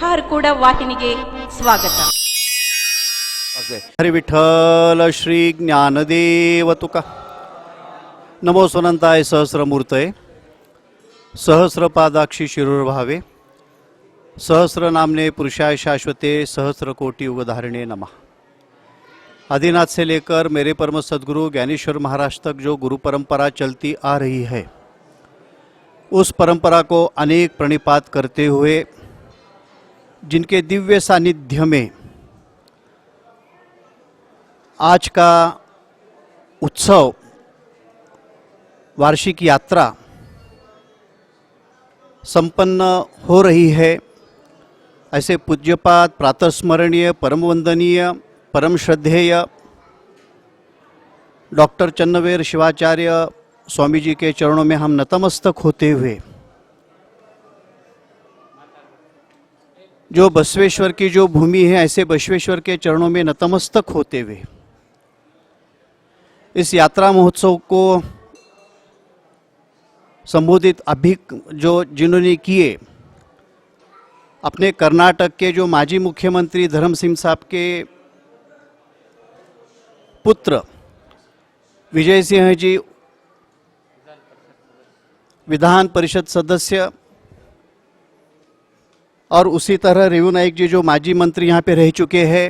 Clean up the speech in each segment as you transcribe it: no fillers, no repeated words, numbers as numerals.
ವಿಹಾರ್ ಕೂಡ ವಾಹಿನಿಗೆ ಸ್ವಾಗತ. हरि विठ्ठल श्री ज्ञानदेव तुका. नमो स्वनंताय सहस्रमूर्तये सहस्रपादाक्षी शिरूर भावे सहस्र नामने पुरुषाय शाश्वते सहस्र कोटि युगधारिणे नमः. आदिनाथ से लेकर मेरे परम सद्गुरु ज्ञानेश्वर महाराज तक जो गुरु परंपरा चलती आ रही है, उस परंपरा को अनेक प्रणिपात करते हुए जिनके दिव्य सानिध्य में आज का उत्सव वार्षिक यात्रा संपन्न हो रही है, ऐसे पूज्यपाद प्रातस्मरणीय परम वंदनीय परम श्रद्धेय डॉक्टर चन्नवेर शिवाचार्य स्वामी जी के चरणों में हम नतमस्तक होते हुए जो बसवेश्वर की जो भूमि है, ऐसे बसवेश्वर के चरणों में नतमस्तक होते हुए इस यात्रा महोत्सव को संबोधित अभी जो जिन्होंने किए, अपने कर्नाटक के जो माजी मुख्यमंत्री धर्म सिंह साहब के पुत्र विजय सिंह जी विधान परिषद सदस्य और उसी तरह रेवू नाइक जी जो माजी मंत्री यहाँ पे रह चुके हैं,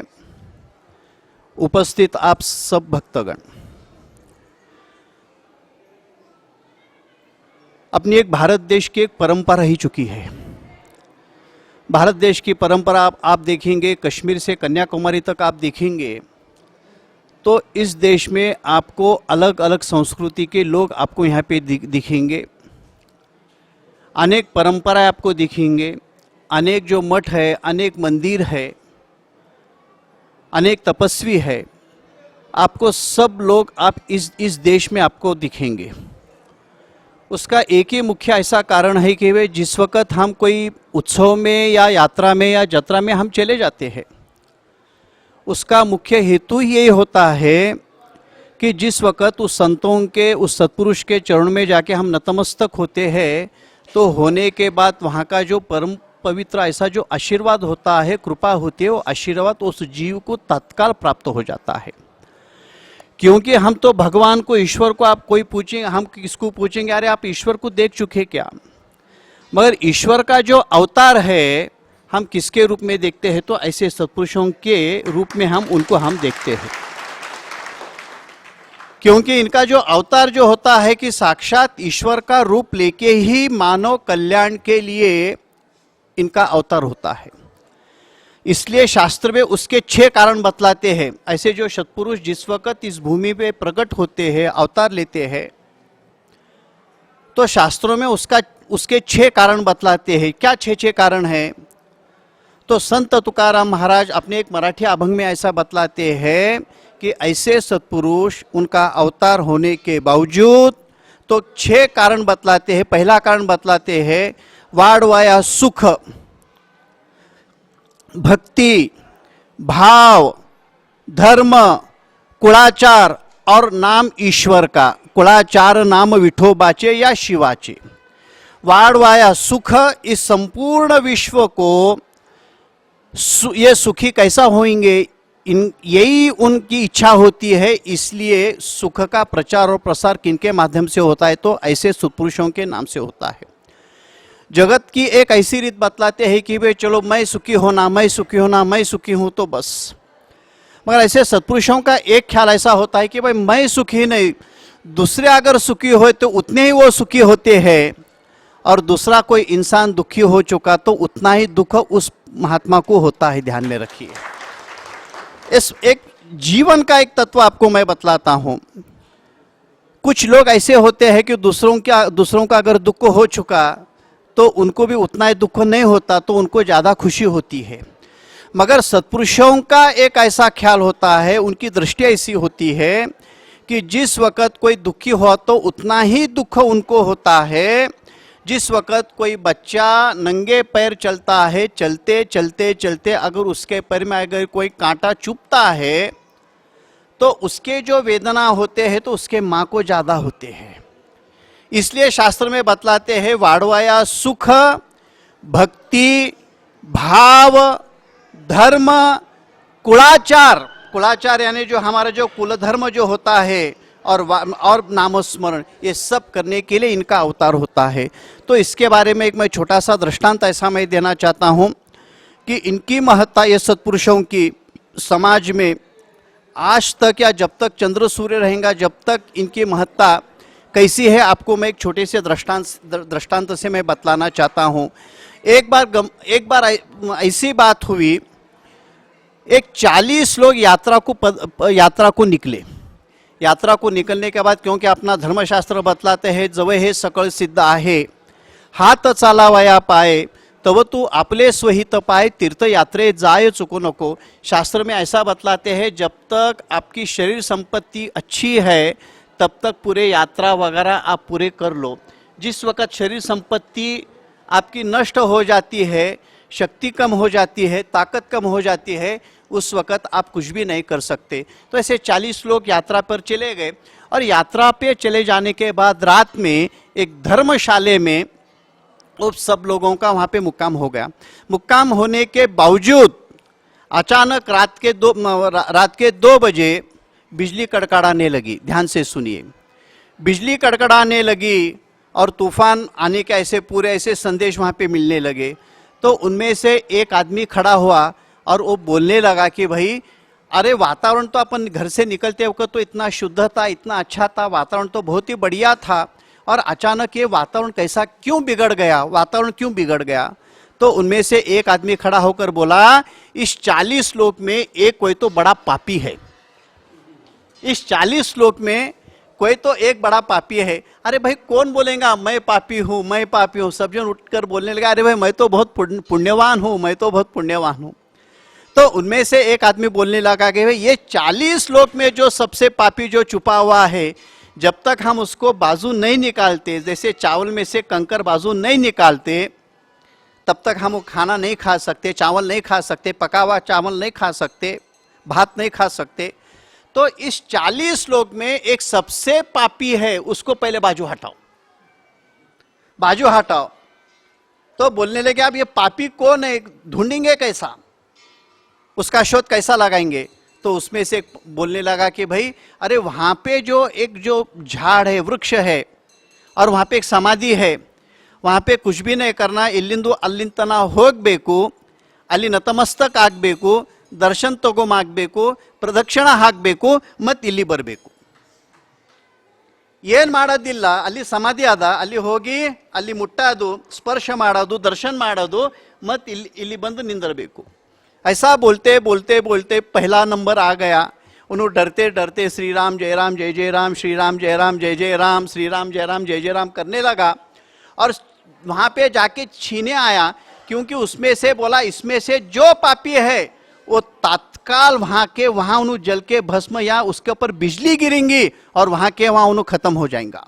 उपस्थित आप सब भक्तगण, अपनी एक भारत देश की एक परंपरा रही चुकी है. भारत देश की परंपरा आप देखेंगे, कश्मीर से कन्याकुमारी तक आप देखेंगे तो इस देश में आपको अलग अलग संस्कृति के लोग आपको यहाँ पे दिखेंगे, अनेक परंपराएं आपको दिखेंगे, अनेक जो मठ है, अनेक मंदिर है, अनेक तपस्वी है, आपको सब लोग आप इस देश में आपको दिखेंगे. उसका एक ही मुख्य ऐसा कारण है कि वे जिस वक़्त हम कोई उत्सव में या यात्रा में या जत्रा में हम चले जाते हैं, उसका मुख्य हेतु ही यही होता है कि जिस वक़्त उस संतों के, उस सत्पुरुष के चरणों में जाके हम नतमस्तक होते हैं, तो होने के बाद वहाँ का जो परम पवित्र ऐसा जो आशीर्वाद होता है, कृपा होती है, वो आशीर्वाद उस जीव को तत्काल प्राप्त हो जाता है. क्योंकि हम तो भगवान को, ईश्वर को आप कोई पूछेंगे, हम किसको पूछेंगे, अरे आप ईश्वर को देख चुके क्या? मगर ईश्वर का जो अवतार है हम किसके रूप में देखते हैं? तो ऐसे सत्पुरुषों के रूप में हम उनको देखते हैं. क्योंकि इनका जो अवतार जो होता है कि साक्षात ईश्वर का रूप लेके ही मानव कल्याण के लिए इनका अवतार होता है. इसलिए शास्त्र में उसके 6 कारण बतलाते हैं. ऐसे जो सत्पुरुष जिस वक्त इस भूमि पे प्रकट होते हैं, अवतार लेते हैं, तो शास्त्रों में उसके 6 कारण बतलाते हैं. क्या 6 कारण हैं? तो संत तुकाराम महाराज अपने एक मराठी अभंग में ऐसा बतलाते हैं कि ऐसे सत्पुरुष उनका अवतार होने के बावजूद तो 6 कारण बतलाते हैं. पहला कारण बतलाते हैं, वाडवाया सुख, भक्ति, भाव, धर्म, कुळाचार और नाम ईश्वर का. कुळाचार नाम विठोबाचे या शिवाचे. वाडवाया सुख, इस संपूर्ण विश्व को ये सुखी कैसा होंगे, यही उनकी इच्छा होती है. इसलिए सुख का प्रचार और प्रसार किनके माध्यम से होता है? तो ऐसे सत्पुरुषों के नाम से होता है. जगत की एक ऐसी रीत बतलाते हैं कि भाई चलो मैं सुखी होना, मैं सुखी होना, मैं सुखी हूँ तो बस. मगर ऐसे सत्पुरुषों का एक ख्याल ऐसा होता है कि भाई मैं सुखी नहीं, दूसरे अगर सुखी हो तो उतने ही वो सुखी होते हैं, और दूसरा कोई इंसान दुखी हो चुका तो उतना ही दुख उस महात्मा को होता है. ध्यान में रखिए. इस एक जीवन का एक तत्व आपको मैं बतलाता हूँ. कुछ लोग ऐसे होते हैं कि दूसरों का अगर दुख हो चुका तो उनको भी उतना ही दुख नहीं होता, तो उनको ज़्यादा खुशी होती है. मगर सत्पुरुषों का एक ऐसा ख्याल होता है, उनकी दृष्टि ऐसी होती है कि जिस वक़्त कोई दुखी हो तो उतना ही दुख उनको होता है. जिस वक़्त कोई बच्चा नंगे पैर चलता है, चलते चलते चलते अगर उसके पैर में अगर कोई कांटा चुभता है तो उसके जो वेदना होते हैं तो उसके माँ को ज़्यादा होते हैं. इसलिए शास्त्र में बतलाते हैं वाडवाया सुख, भक्ति, भाव, धर्म, कुलाचार, कुलाचार यानी जो हमारा जो कुल धर्म जो होता है, और नामस्मरण, ये सब करने के लिए इनका अवतार होता है। तो इसके बारे में एक मैं छोटा सा दृष्टांत ऐसा मैं देना चाहता हूँ कि इनकी महत्ता, ये सत्पुरुषों की समाज में आज तक या जब तक चंद्र सूर्य रहेगा, जब तक इनकी महत्ता कैसी है, आपको मैं एक छोटे से दृष्टांत से मैं बतलाना चाहता हूँ। एक बार ऐसी बात हुई, एक 40 लोग यात्रा को निकले। यात्रा को निकलने के बाद, क्योंकि अपना धर्मशास्त्र बतलाते हैं, जवळ हे सकळ सिद्ध आहे, हात चालावया पाय, तव तू आपले स्वहित पाय, तीर्थयात्रे जाय चुको नको। शास्त्र में ऐसा बतलाते हैं, जब तक आपकी शरीर संपत्ति अच्छी है तब तक पूरे यात्रा वगैरह आप पूरे कर लो। जिस वक्त शरीर संपत्ति आपकी नष्ट हो जाती है, शक्ति कम हो जाती है, ताकत कम हो जाती है, उस वक्त आप कुछ भी नहीं कर सकते। तो ऐसे 40 लोग यात्रा पर चले गए, और यात्रा पे चले जाने के बाद रात में एक धर्मशाले में वो सब लोगों का वहाँ पे मुक्काम हो गया। मुक्काम होने के बावजूद अचानक रात के 2 बजे बिजली कड़कड़ाने लगी। ध्यान से सुनिए, बिजली कड़कड़ाने लगी और तूफान आने के ऐसे संदेश वहाँ पे मिलने लगे। तो उनमें से एक आदमी खड़ा हुआ और वो बोलने लगा कि भाई, अरे वातावरण तो अपन घर से निकलते वक्त तो इतना शुद्ध था, इतना अच्छा था, वातावरण तो बहुत ही बढ़िया था, और अचानक ये वातावरण कैसा क्यों बिगड़ गया, वातावरण क्यों बिगड़ गया। तो उनमें से एक आदमी खड़ा होकर बोला, इस 40 लोग में एक कोई तो बड़ा पापी है, इस 40 लोग में कोई तो एक बड़ा पापी है। अरे भाई कौन बोलेगा मैं पापी हूँ, मैं पापी हूँ। सब जन उठकर बोलने लगा, अरे भाई मैं तो बहुत पुण्यवान हूँ, मैं तो बहुत पुण्यवान हूँ। तो उनमें से एक आदमी बोलने लगा कि भाई ये 40 लोग में जो सबसे पापी जो छुपा हुआ है, जब तक हम उसको बाजू नहीं निकालते, जैसे चावल में से कंकर बाजू नहीं निकालते, तब तक हम वो खाना नहीं खा सकते, चावल नहीं खा सकते, पका हुआ चावल नहीं खा सकते, भात नहीं खा सकते। तो इस 40 लोग में एक सबसे पापी है, उसको पहले बाजू हटाओ, बाजू हटाओ। तो बोलने लगे, अब ये पापी कौन है, ढूंढेंगे कैसा, उसका शोध कैसा लगाएंगे। तो उसमें से बोलने लगा कि भाई, अरे वहां पे जो झाड़ है, वृक्ष है, और वहां पे एक समाधि है, वहां पे कुछ भी नहीं करना, इल्लिंदु अल्लिंतना होगಬೇಕು, ಅಲ್ಲಿ ನತಮಸ್ತಕ ಆಗಬೇಕು, ದರ್ಶನ ತಗೊಂಬಾಗಬೇಕು, ಪ್ರದಕ್ಷಿಣ ಹಾಕಬೇಕು, ಮತ್ತೆ ಇಲ್ಲಿ ಬರಬೇಕು. ಏನು ಮಾಡೋದಿಲ್ಲ, ಅಲ್ಲಿ ಸಮಾಧಿ ಅದ, ಅಲ್ಲಿ ಹೋಗಿ ಅಲ್ಲಿ ಮುಟ್ಟೋದು, ಸ್ಪರ್ಶ ಮಾಡೋದು, ದರ್ಶನ ಮಾಡೋದು, ಮತ್ತೆ ಇಲ್ಲಿ ಬಂದು ನಿಂದಿರಬೇಕು। ऐसा बोलते बोलते बोलते पहला नंबर आ गया। उन्होंने डरते डरते श्री राम जय राम जय जय राम, श्री राम जय राम जय जय राम, श्री राम जय राम जय जय राम करने लगा, और वहाँ पे जाके छीने आया, क्योंकि उसमें से बोला इसमें से जो पापी है वो तत्काल वहाँ उन्होंने जल के भस्म या उसके ऊपर बिजली गिरेंगी और वहाँ उन्होंने खत्म हो जाएगा।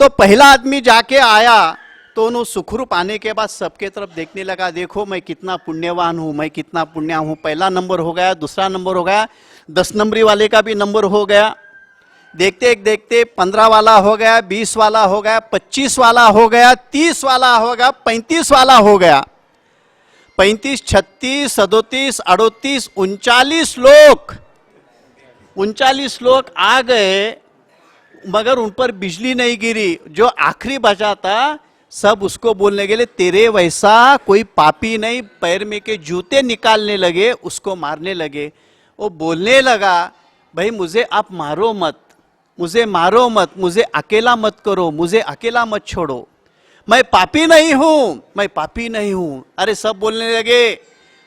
तो पहला आदमी जाके आया, तो उन्होंने सुखरूप आने के बाद सबके तरफ देखने लगा, देखो मैं कितना पुण्यवान हूँ, मैं कितना पुण्य हूँ। पहला नंबर हो गया, दूसरा नंबर हो गया, 10 नंबरी वाले का भी नंबर हो गया। देखते देखते 15 वाला हो गया, 20 वाला हो गया, 25 वाला हो गया, 30 वाला हो गया, 35 वाला हो गया, 35, 36, 37, 38, 39 लोग आ गए, मगर उन पर बिजली नहीं गिरी। जो आखिरी बचा था, सब उसको बोलने के लिए, तेरे वैसा कोई पापी नहीं, पैर में के जूते निकालने लगे, उसको मारने लगे। वो बोलने लगा, भाई मुझे आप मारो मत, मुझे मारो मत, मुझे अकेला मत करो, मुझे अकेला मत छोड़ो, मैं पापी नहीं हूं, मैं पापी नहीं हूं। अरे सब बोलने लगे,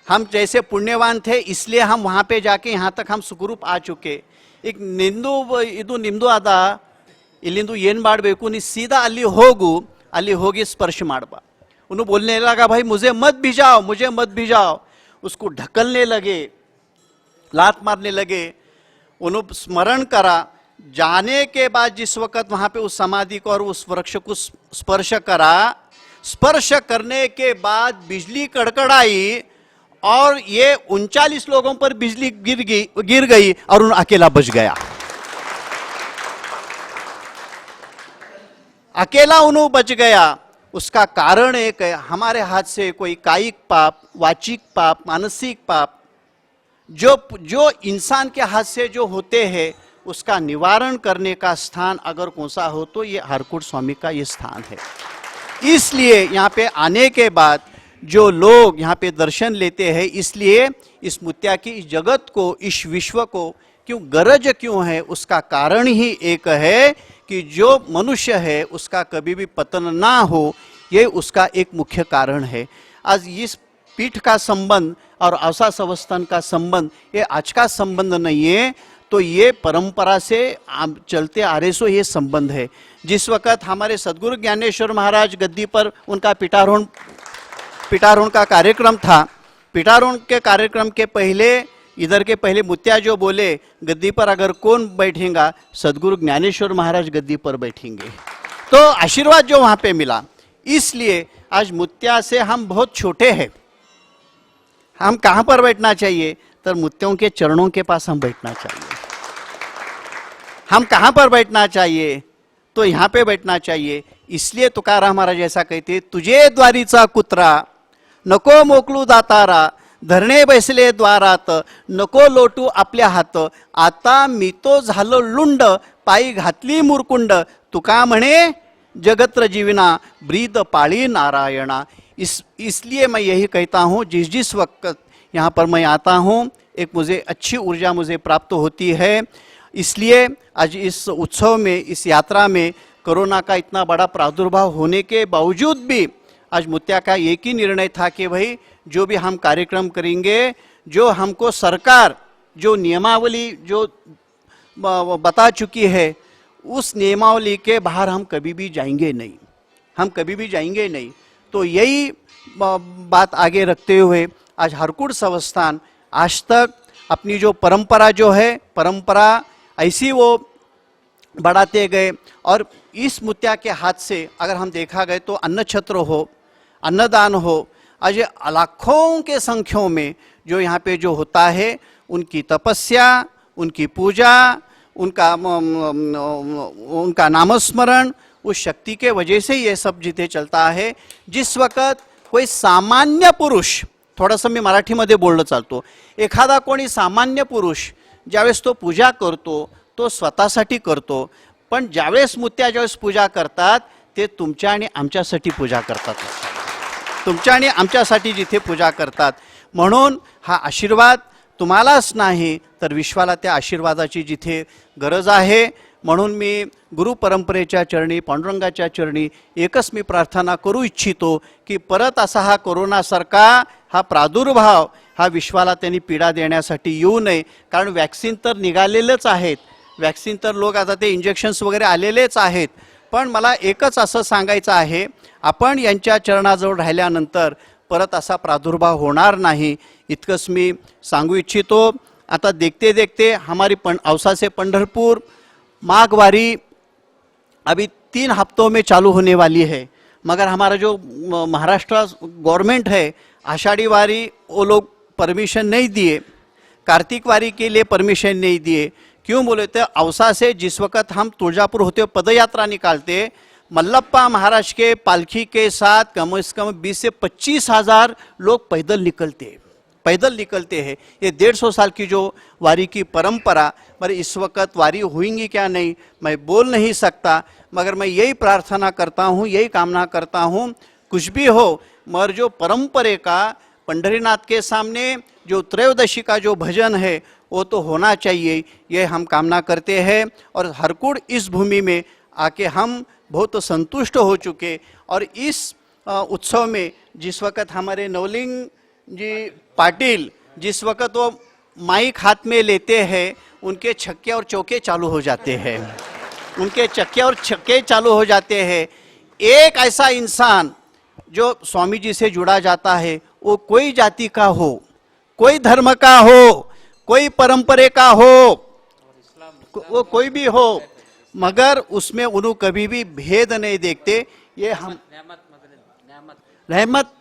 हम जैसे पुण्यवान थे इसलिए हम वहां पे जाके यहाँ तक हम सुखरूप आ चुके। एक ಇದು ನಿಮ್ದು ಅದ, ಇಲ್ಲಿಂದು ಏನು ಮಾಡಬೇಕು, ನೀ सीधा ಅಲ್ಲಿ होगी स्पर्श मारबा। उन्होंने बोलने लगा, भाई मुझे मत भिजाओ, मुझे मत भिजाओ। उसको ढकलने लगे, लात मारने लगे। उन्होंने स्मरण करा, जाने के बाद जिस वक्त वहां पे उस समाधि को और उस वृक्ष को स्पर्श करा, स्पर्श करने के बाद बिजली कड़कड़ाई और ये 39 लोगों पर बिजली गिर गई और उन अकेला बच गया। अकेला उन्होंने बच गया। उसका कारण एक है, हमारे हाथ से कोई कायिक पाप, वाचिक पाप, मानसिक पाप जो इंसान के हाथ से जो होते हैं उसका निवारण करने का स्थान अगर कौन सा हो तो ये हरकुट स्वामी का ये स्थान है। इसलिए यहाँ पे आने के बाद जो लोग यहाँ पे दर्शन लेते हैं, इसलिए इस मुत्या की इस जगत को, इस विश्व को क्यों गरज क्यों है, उसका कारण ही एक है कि जो मनुष्य है उसका कभी भी पतन ना हो, ये उसका एक मुख्य कारण है। आज इस पीठ का संबंध और अवसा संवस्थान का संबंध ये आज का संबंध नहीं है, तो ये परंपरा से चलते आ रहे सो ये संबंध है। जिस वक्त हमारे सदगुरु ज्ञानेश्वर महाराज गद्दी पर उनका पिटारोहण का कार्यक्रम था, पिटारोहण के कार्यक्रम के पहले इधर के पहले मुत्या जो बोले, गद्दी पर अगर कौन बैठेगा, सदगुरु ज्ञानेश्वर महाराज गद्दी पर बैठेंगे। तो आशीर्वाद जो वहां पे मिला, इसलिए आज मुत्या से हम बहुत छोटे हैं। हम कहां पर बैठना चाहिए, तो मुत्यों के चरणों के पास हम बैठना चाहिए। हम कहां पर बैठना चाहिए, तो यहां पे बैठना चाहिए। इसलिए तुकाराम महाराज ऐसा कहते, तुझे द्वारीचा कुत्रा नको मोकलू दातारा, धरणे बैसले द्वारात नको लोटू आपल्या हात, आता मी तो झालो लुंड, पायी घातली मुरकुंड, तुका म्हणे जगत्र जीवना ब्रीद पाळी नारायणा। इसलिए मैं यही कहता हूँ, जिस वक्त यहाँ पर मैं आता हूँ एक मुझे अच्छी ऊर्जा मुझे प्राप्त होती है। इसलिए आज इस उत्सव में, इस यात्रा में कोरोना का इतना बड़ा प्रादुर्भाव होने के बावजूद भी आज मुत्या का एक ही निर्णय था कि भाई जो भी हम कार्यक्रम करेंगे, जो हमको सरकार जो नियमावली जो बता चुकी है, उस नियमावली के बाहर हम कभी भी जाएंगे नहीं, हम कभी भी जाएंगे नहीं। तो यही बात आगे रखते हुए आज हरकुट संस्थान आज तक अपनी जो परंपरा जो है, परंपरा ऐसी वो बढ़ाते गए। और इस मुत्या के हाथ से अगर हम देखा गए तो अन्न छत्र हो, अन्नदान हो, आज लाखों के संख्यों में जो यहाँ पे जो होता है, उनकी तपस्या, उनकी पूजा, उनका नामस्मरण, उस शक्ति के वजह से ये सब जिथे चलता है। जिस वक्त कोई सामान्य पुरुष, थोडंसं मी मराठीमध्ये बोलणं चालतो, एखादा कोणी सामान्य पुरुष ज्यावेळेस तो पूजा करतो तो स्वतःसाठी करतो, पण ज्यावेळेस मुत्या ज्यावेळेस पूजा करतात ते तुमच्या आणि आमच्यासाठी पूजा करतात, तुमच्या आणि आमच्यासाठी जिथे पूजा करतात। म्हणून हा आशीर्वाद तुम्हालाच नाही तर विश्वाला त्या आशीर्वादाची जिथे गरज आहे। म्हणून मी गुरु परंपरेच्या चरणी, पांडुरंगाच्या चरणी एकच मी प्रार्थना करू इच्छितो की परत असा हा कोरोनासारखा हा प्रादुर्भाव हा विश्वाला त्यांनी पीडा देण्यासाठी येऊ नये। कारण वॅक्सिन तर निघालेलेच आहेत, वॅक्सिन तर लोक आता ते इंजेक्शन्स वगैरे आलेलेच आहेत, पण मला एकच असं सांगायचं आहे, आपण यांच्या चरणाजवळ राहिल्यानंतर परत असा प्रादुर्भाव होणार नाही, इतकंच मी सांगू इच्छितो। आता देखते देखते हमारी औसा से पंढरपुर माघवारी अभी 3 हफ्तों में चालू होने वाली है, मगर हमारा जो महाराष्ट्र गवर्नमेंट है, आषाढ़ी वारी वो लोग परमिशन नहीं दिए, कार्तिक वारी के लिए परमिशन नहीं दिए। क्यों बोले तो औसा से जिस वक्त हम तुळजापुर होते पदयात्रा निकालते, मल्लप्पा महाराज के पालखी के साथ कम से कम 20 से 25 हज़ार लोग पैदल निकलते हैं। ये 150 साल की जो वारी की परंपरा, मगर इस वक्त वारी होंगी क्या नहीं मैं बोल नहीं सकता, मगर मैं यही प्रार्थना करता हूँ, यही कामना करता हूँ, कुछ भी हो मगर जो परंपरे का पंढरीनाथ के सामने जो त्रयोदशी का जो भजन है वो तो होना चाहिए, ये हम कामना करते हैं। और हरकुट इस भूमि में आके हम बहुत संतुष्ट हो चुके। और इस उत्सव में जिस वक्त हमारे नवलिंग जी पाटिल जिस वक्त वो माइक हाथ में लेते हैं, उनके छक्के और चौके चालू हो जाते हैं, उनके चक्के और छक्के चालू हो जाते हैं। एक ऐसा इंसान जो स्वामी जी से जुड़ा जाता है, वो कोई जाति का हो, कोई धर्म का हो, कोई परंपरे का हो, वो कोई भी हो, मगर उसमें उन्होंने कभी भी भेद नहीं देखते। ये हम रहमत,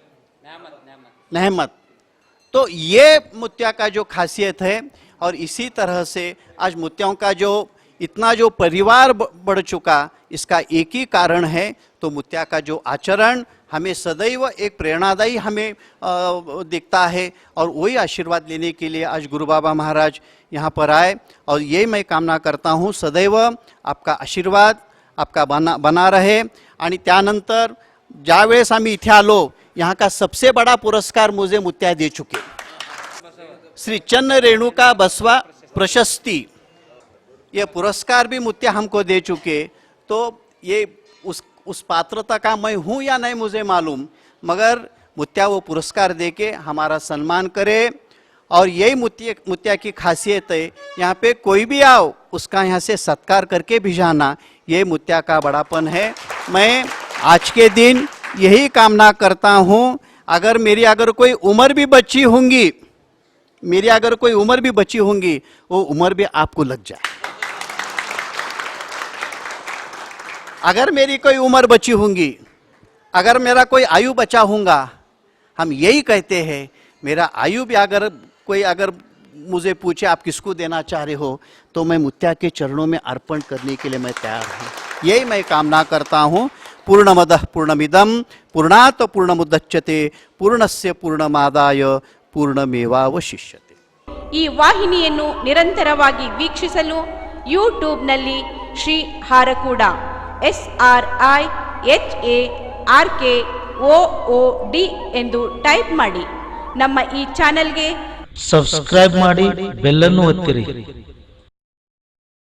तो ये मुत्या का जो खासियत है। और इसी तरह से आज मुत्याओं का जो इतना जो परिवार बढ़ चुका इसका एक ही कारण है, तो मुत्या का जो आचरण हमें सदैव एक प्रेरणादायी हमें दिखता है। और वही आशीर्वाद लेने के लिए आज गुरु बाबा महाराज यहाँ पर आए, और ये मैं कामना करता हूँ सदैव आपका आशीर्वाद आपका बना रहे। आणि त्यानंतर ज्यावेळेस आम्ही इथे आलो, यहाँ का सबसे बड़ा पुरस्कार मुझे मुत्या दे चुके, श्री चन्न रेणुका बसवा प्रशस्ति, ये पुरस्कार भी मुत्या हमको दे चुके। तो ये उस पात्रता का मैं हूँ या नहीं मुझे मालूम, मगर मुत्या वो पुरस्कार देके हमारा सम्मान करे। और यही मुत्या की खासियत है, यहाँ पे कोई भी आओ उसका यहाँ से सत्कार करके भी जाना, ये मुत्या का बड़ापन है। मैं आज के दिन यही कामना करता हूँ, अगर कोई उम्र भी बची होंगी, वो उम्र भी आपको लग जाए। अगर मेरी कोई उम्र बची होंगी, अगर मेरा कोई आयु बचा होगा, हम यही कहते हैं, मेरा आयु भी अगर मुझे पूछे आप किसको देना चाह रहे हो, तो मैं मुत्या के चरणों में अर्पण करने के लिए मैं तैयार हूँ। यही मैं कामना करता हूँ। पूर्णमदः पूर्णमिदं पूर्णात् पूर्णमुदच्यते पूर्णस्य पूर्णमादाय पूर्णमेवावशिष्यते। ಈ ವಾಹಿನಿಯನ್ನು ನಿರಂತರವಾಗಿ ವೀಕ್ಷಿಸಲು ಯೂಟ್ಯೂಬ್ನಲ್ಲಿ ಶ್ರೀ ಹಾರಕೂಡ SRIHARKOOD ಎಂದು ಟೈಪ್ ಮಾಡಿ ನಮ್ಮ ಈ ಚಾನೆಲ್ಗೆ ಸಬ್ಸ್ಕ್ರೈಬ್ ಮಾಡಿ, ಬೆಲ್ ಅನ್ನು ಒತ್ತಿರಿ.